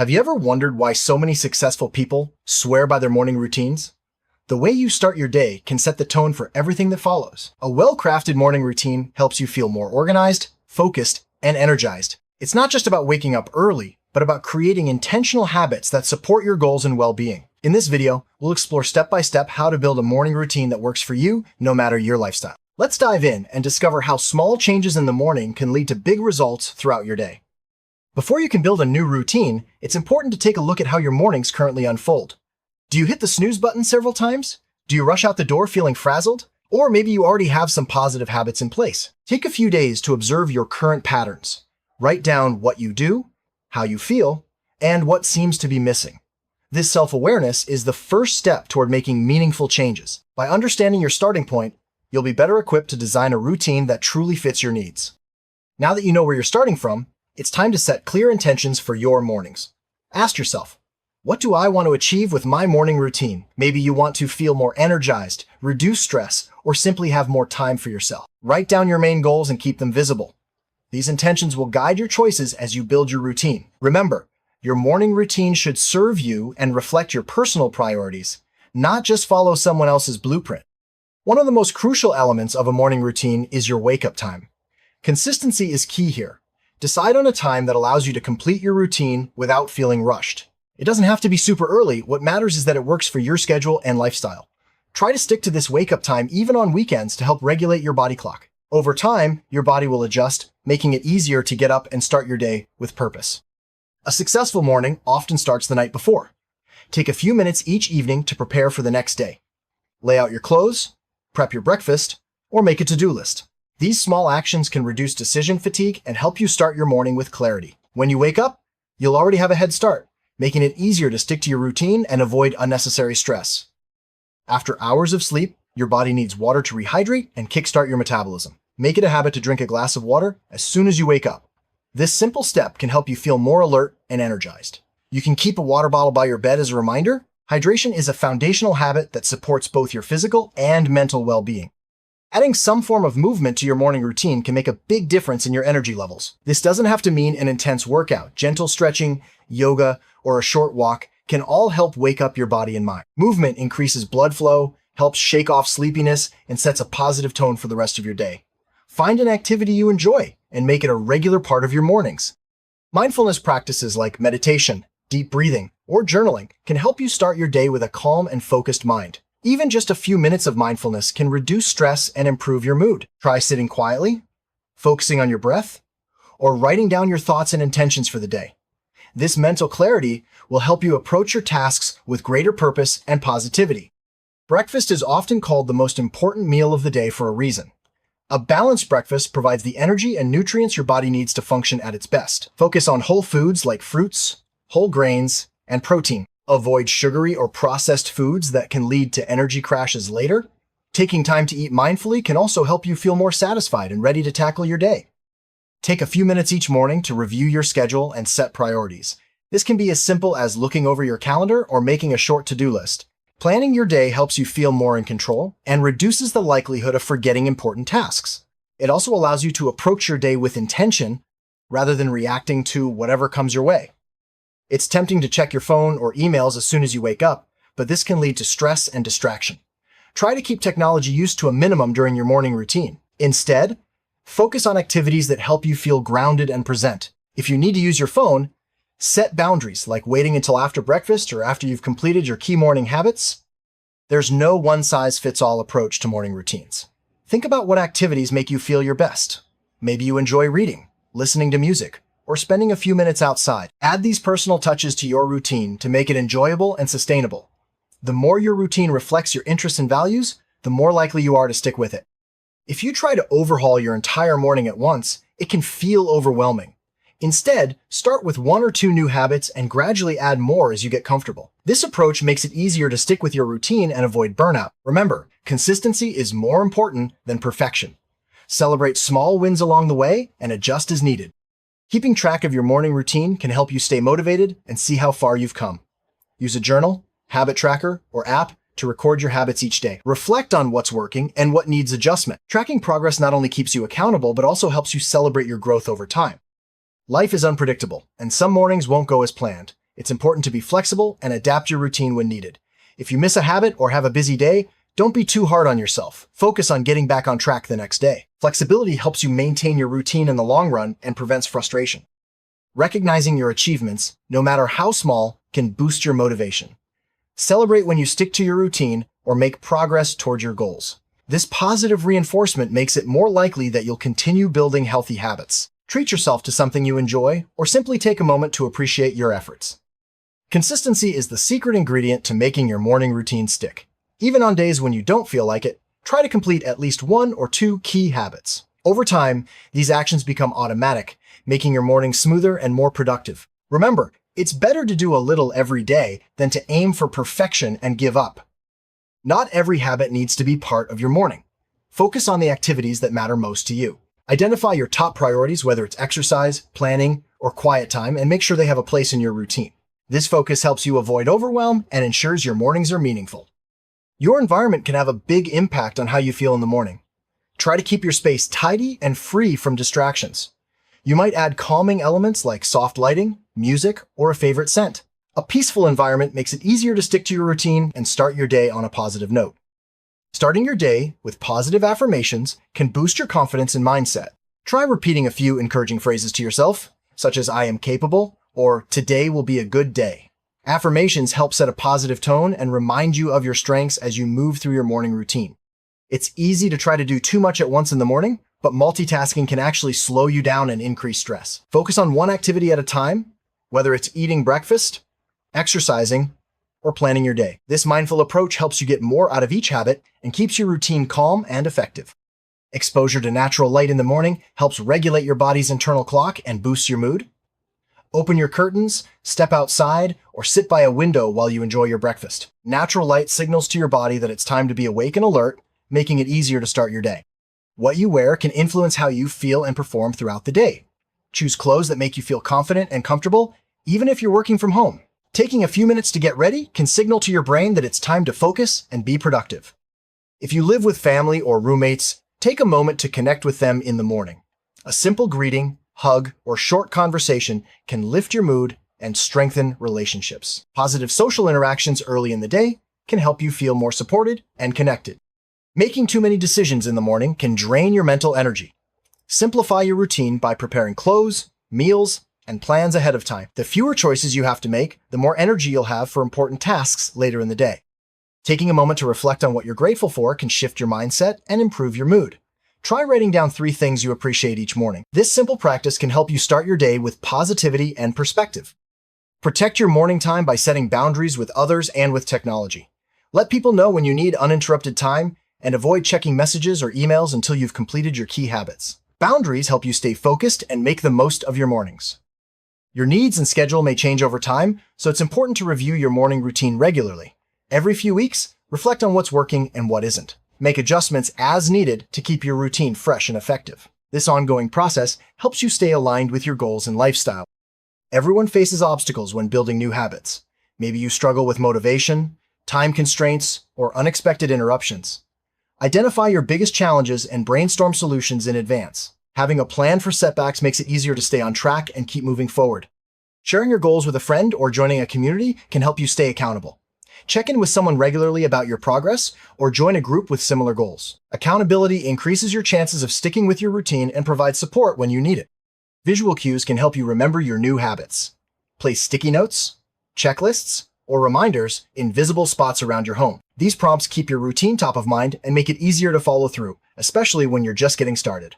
Have you ever wondered why so many successful people swear by their morning routines? The way you start your day can set the tone for everything that follows. A well-crafted morning routine helps you feel more organized, focused, and energized. It's not just about waking up early, but about creating intentional habits that support your goals and well-being. In this video, we'll explore step-by-step how to build a morning routine that works for you, no matter your lifestyle. Let's dive in and discover how small changes in the morning can lead to big results throughout your day. Before you can build a new routine, it's important to take a look at how your mornings currently unfold. Do you hit the snooze button several times? Do you rush out the door feeling frazzled? Or maybe you already have some positive habits in place. Take a few days to observe your current patterns. Write down what you do, how you feel, and what seems to be missing. This self-awareness is the first step toward making meaningful changes. By understanding your starting point, you'll be better equipped to design a routine that truly fits your needs. Now that you know where you're starting from, it's time to set clear intentions for your mornings. Ask yourself, what do I want to achieve with my morning routine? Maybe you want to feel more energized, reduce stress, or simply have more time for yourself. Write down your main goals and keep them visible. These intentions will guide your choices as you build your routine. Remember, your morning routine should serve you and reflect your personal priorities, not just follow someone else's blueprint. One of the most crucial elements of a morning routine is your wake-up time. Consistency is key here. Decide on a time that allows you to complete your routine without feeling rushed. It doesn't have to be super early. What matters is that it works for your schedule and lifestyle. Try to stick to this wake-up time even on weekends to help regulate your body clock. Over time, your body will adjust, making it easier to get up and start your day with purpose. A successful morning often starts the night before. Take a few minutes each evening to prepare for the next day. Lay out your clothes, prep your breakfast, or make a to-do list. These small actions can reduce decision fatigue and help you start your morning with clarity. When you wake up, you'll already have a head start, making it easier to stick to your routine and avoid unnecessary stress. After hours of sleep, your body needs water to rehydrate and kickstart your metabolism. Make it a habit to drink a glass of water as soon as you wake up. This simple step can help you feel more alert and energized. You can keep a water bottle by your bed as a reminder. Hydration is a foundational habit that supports both your physical and mental well-being. Adding some form of movement to your morning routine can make a big difference in your energy levels. This doesn't have to mean an intense workout. Gentle stretching, yoga, or a short walk can all help wake up your body and mind. Movement increases blood flow, helps shake off sleepiness, and sets a positive tone for the rest of your day. Find an activity you enjoy and make it a regular part of your mornings. Mindfulness practices like meditation, deep breathing, or journaling can help you start your day with a calm and focused mind. Even just a few minutes of mindfulness can reduce stress and improve your mood. Try sitting quietly, focusing on your breath, or writing down your thoughts and intentions for the day. This mental clarity will help you approach your tasks with greater purpose and positivity. Breakfast is often called the most important meal of the day for a reason. A balanced breakfast provides the energy and nutrients your body needs to function at its best. Focus on whole foods like fruits, whole grains, and protein. Avoid sugary or processed foods that can lead to energy crashes later. Taking time to eat mindfully can also help you feel more satisfied and ready to tackle your day. Take a few minutes each morning to review your schedule and set priorities. This can be as simple as looking over your calendar or making a short to-do list. Planning your day helps you feel more in control and reduces the likelihood of forgetting important tasks. It also allows you to approach your day with intention rather than reacting to whatever comes your way. It's tempting to check your phone or emails as soon as you wake up, but this can lead to stress and distraction. Try to keep technology use to a minimum during your morning routine. Instead, focus on activities that help you feel grounded and present. If you need to use your phone, set boundaries like waiting until after breakfast or after you've completed your key morning habits. There's no one-size-fits-all approach to morning routines. Think about what activities make you feel your best. Maybe you enjoy reading, listening to music, or spending a few minutes outside. Add these personal touches to your routine to make it enjoyable and sustainable. The more your routine reflects your interests and values, the more likely you are to stick with it. If you try to overhaul your entire morning at once, it can feel overwhelming. Instead, start with 1 or 2 new habits and gradually add more as you get comfortable. This approach makes it easier to stick with your routine and avoid burnout. Remember, consistency is more important than perfection. Celebrate small wins along the way and adjust as needed. Keeping track of your morning routine can help you stay motivated and see how far you've come. Use a journal, habit tracker, or app to record your habits each day. Reflect on what's working and what needs adjustment. Tracking progress not only keeps you accountable, but also helps you celebrate your growth over time. Life is unpredictable, and some mornings won't go as planned. It's important to be flexible and adapt your routine when needed. If you miss a habit or have a busy day, don't be too hard on yourself. Focus on getting back on track the next day. Flexibility helps you maintain your routine in the long run and prevents frustration. Recognizing your achievements, no matter how small, can boost your motivation. Celebrate when you stick to your routine or make progress toward your goals. This positive reinforcement makes it more likely that you'll continue building healthy habits. Treat yourself to something you enjoy, or simply take a moment to appreciate your efforts. Consistency is the secret ingredient to making your morning routine stick. Even on days when you don't feel like it, try to complete at least 1 or 2 key habits. Over time, these actions become automatic, making your morning smoother and more productive. Remember, it's better to do a little every day than to aim for perfection and give up. Not every habit needs to be part of your morning. Focus on the activities that matter most to you. Identify your top priorities, whether it's exercise, planning, or quiet time, and make sure they have a place in your routine. This focus helps you avoid overwhelm and ensures your mornings are meaningful. Your environment can have a big impact on how you feel in the morning. Try to keep your space tidy and free from distractions. You might add calming elements like soft lighting, music, or a favorite scent. A peaceful environment makes it easier to stick to your routine and start your day on a positive note. Starting your day with positive affirmations can boost your confidence and mindset. Try repeating a few encouraging phrases to yourself, such as "I am capable" or "Today will be a good day." Affirmations help set a positive tone and remind you of your strengths as you move through your morning routine. It's easy to try to do too much at once in the morning, but multitasking can actually slow you down and increase stress. Focus on one activity at a time, whether it's eating breakfast, exercising, or planning your day. This mindful approach helps you get more out of each habit and keeps your routine calm and effective. Exposure to natural light in the morning helps regulate your body's internal clock and boosts your mood. Open your curtains, step outside, or sit by a window while you enjoy your breakfast. Natural light signals to your body that it's time to be awake and alert, making it easier to start your day. What you wear can influence how you feel and perform throughout the day. Choose clothes that make you feel confident and comfortable, even if you're working from home. Taking a few minutes to get ready can signal to your brain that it's time to focus and be productive. If you live with family or roommates, take a moment to connect with them in the morning. A simple greeting, hug, or short conversation can lift your mood and strengthen relationships. Positive social interactions early in the day can help you feel more supported and connected. Making too many decisions in the morning can drain your mental energy. Simplify your routine by preparing clothes, meals, and plans ahead of time. The fewer choices you have to make, the more energy you'll have for important tasks later in the day. Taking a moment to reflect on what you're grateful for can shift your mindset and improve your mood. Try writing down 3 things you appreciate each morning. This simple practice can help you start your day with positivity and perspective. Protect your morning time by setting boundaries with others and with technology. Let people know when you need uninterrupted time and avoid checking messages or emails until you've completed your key habits. Boundaries help you stay focused and make the most of your mornings. Your needs and schedule may change over time, so it's important to review your morning routine regularly. Every few weeks, reflect on what's working and what isn't. Make adjustments as needed to keep your routine fresh and effective. This ongoing process helps you stay aligned with your goals and lifestyle. Everyone faces obstacles when building new habits. Maybe you struggle with motivation, time constraints, or unexpected interruptions. Identify your biggest challenges and brainstorm solutions in advance. Having a plan for setbacks makes it easier to stay on track and keep moving forward. Sharing your goals with a friend or joining a community can help you stay accountable. Check in with someone regularly about your progress or join a group with similar goals. Accountability increases your chances of sticking with your routine and provides support when you need it. Visual cues can help you remember your new habits. Place sticky notes, checklists, or reminders in visible spots around your home. These prompts keep your routine top of mind and make it easier to follow through, especially when you're just getting started.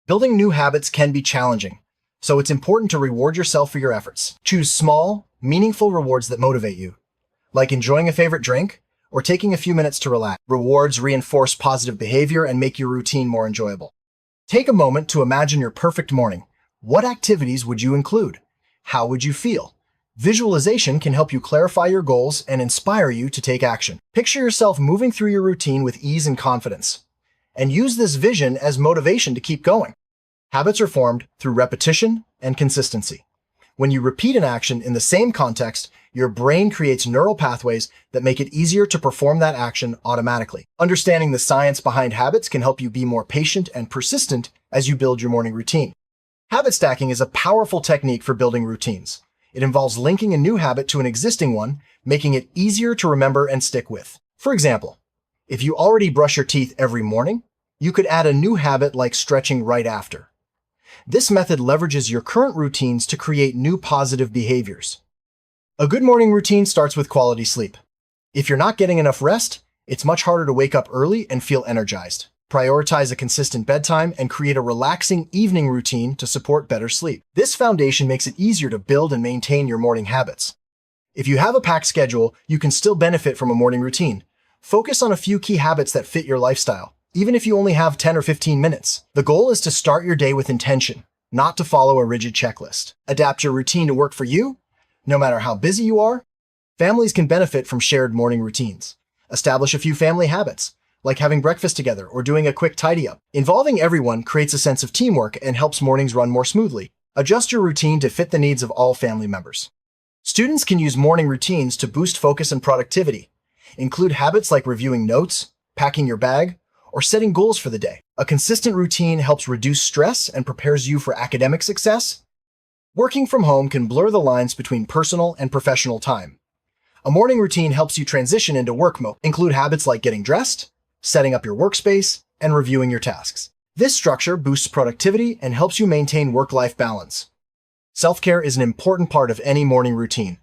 Building new habits can be challenging, so it's important to reward yourself for your efforts. Choose small, meaningful rewards that motivate you, like enjoying a favorite drink or taking a few minutes to relax. Rewards reinforce positive behavior and make your routine more enjoyable. Take a moment to imagine your perfect morning. What activities would you include? How would you feel? Visualization can help you clarify your goals and inspire you to take action. Picture yourself moving through your routine with ease and confidence, and use this vision as motivation to keep going. Habits are formed through repetition and consistency. When you repeat an action in the same context, your brain creates neural pathways that make it easier to perform that action automatically. Understanding the science behind habits can help you be more patient and persistent as you build your morning routine. Habit stacking is a powerful technique for building routines. It involves linking a new habit to an existing one, making it easier to remember and stick with. For example, if you already brush your teeth every morning, you could add a new habit like stretching right after. This method leverages your current routines to create new positive behaviors. A good morning routine starts with quality sleep. If you're not getting enough rest, it's much harder to wake up early and feel energized. Prioritize a consistent bedtime and create a relaxing evening routine to support better sleep. This foundation makes it easier to build and maintain your morning habits. If you have a packed schedule, you can still benefit from a morning routine. Focus on a few key habits that fit your lifestyle, even if you only have 10 or 15 minutes. The goal is to start your day with intention, not to follow a rigid checklist. Adapt your routine to work for you, no matter how busy you are. Families can benefit from shared morning routines. Establish a few family habits, like having breakfast together or doing a quick tidy-up. Involving everyone creates a sense of teamwork and helps mornings run more smoothly. Adjust your routine to fit the needs of all family members. Students can use morning routines to boost focus and productivity. Include habits like reviewing notes, packing your bag, or setting goals for the day. A consistent routine helps reduce stress and prepares you for academic success. Working from home can blur the lines between personal and professional time. A morning routine helps you transition into work mode. Include habits like getting dressed, setting up your workspace, and reviewing your tasks. This structure boosts productivity and helps you maintain work-life balance. Self-care is an important part of any morning routine.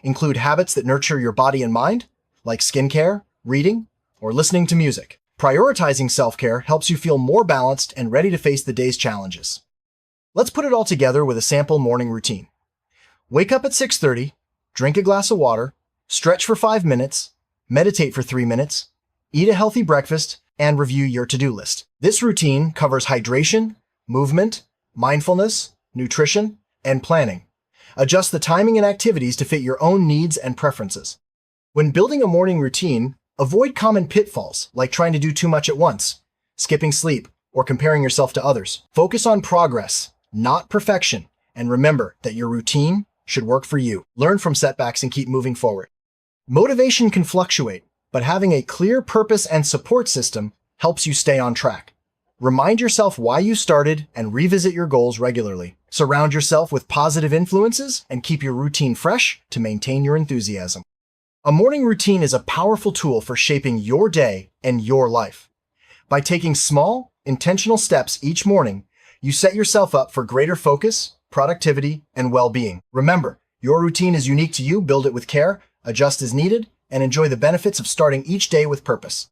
Include habits that nurture your body and mind, like skincare, reading, or listening to music. Prioritizing self-care helps you feel more balanced and ready to face the day's challenges. Let's put it all together with a sample morning routine. Wake up at 6:30, drink a glass of water, stretch for 5 minutes, meditate for 3 minutes, eat a healthy breakfast, and review your to-do list. This routine covers hydration, movement, mindfulness, nutrition, and planning. Adjust the timing and activities to fit your own needs and preferences. When building a morning routine, avoid common pitfalls like trying to do too much at once, skipping sleep, or comparing yourself to others. Focus on progress, not perfection, and remember that your routine should work for you. Learn from setbacks and keep moving forward. Motivation can fluctuate, but having a clear purpose and support system helps you stay on track. Remind yourself why you started and revisit your goals regularly. Surround yourself with positive influences and keep your routine fresh to maintain your enthusiasm. A morning routine is a powerful tool for shaping your day and your life. By taking small, intentional steps each morning, you set yourself up for greater focus, productivity, and well-being. Remember, your routine is unique to you. Build it with care, adjust as needed, and enjoy the benefits of starting each day with purpose.